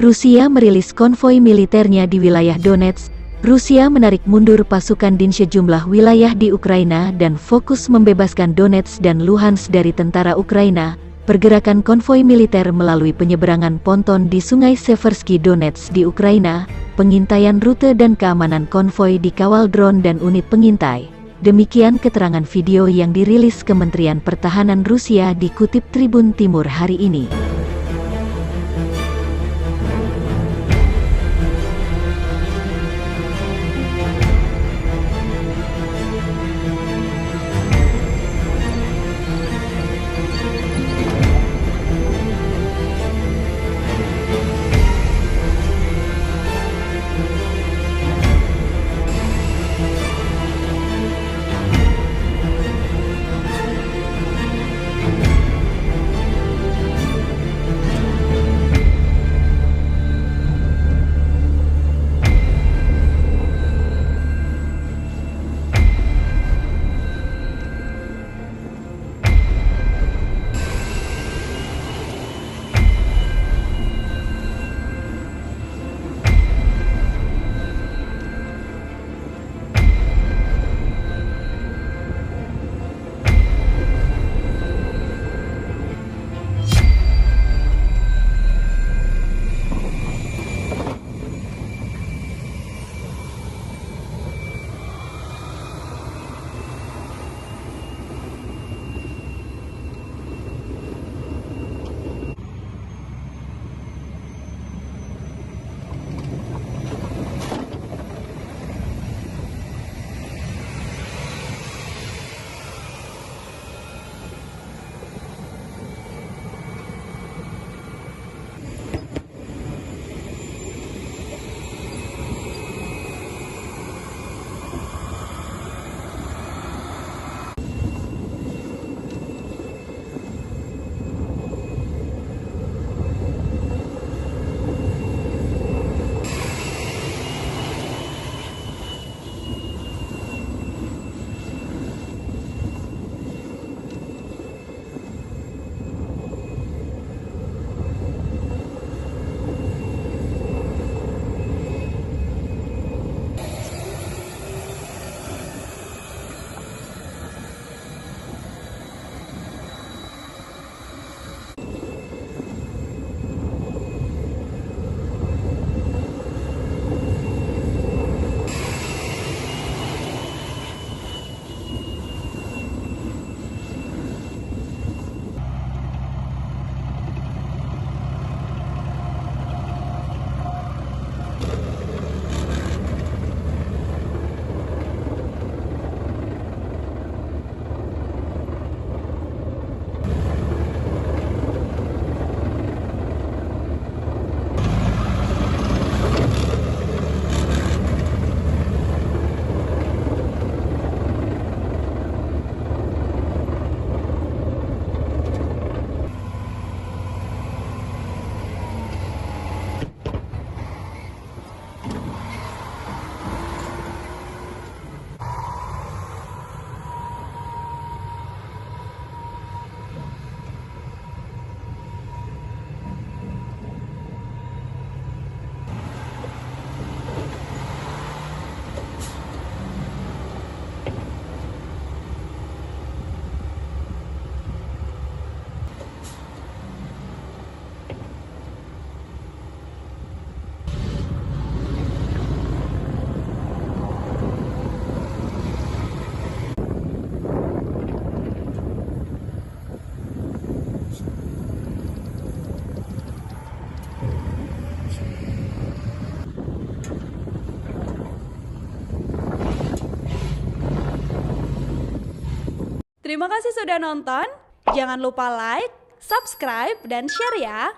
Rusia merilis konvoi militernya di wilayah Donetsk. Rusia menarik mundur pasukan di sejumlah wilayah di Ukraina dan fokus membebaskan Donetsk dan Luhansk dari tentara Ukraina. Pergerakan konvoi militer melalui penyeberangan ponton di Sungai Seversky Donetsk di Ukraina, pengintaian rute dan keamanan konvoi dikawal drone dan unit pengintai. Demikian keterangan video yang dirilis Kementerian Pertahanan Rusia dikutip Tribun Timur hari ini. Terima kasih sudah nonton. Jangan lupa like, subscribe, dan share ya.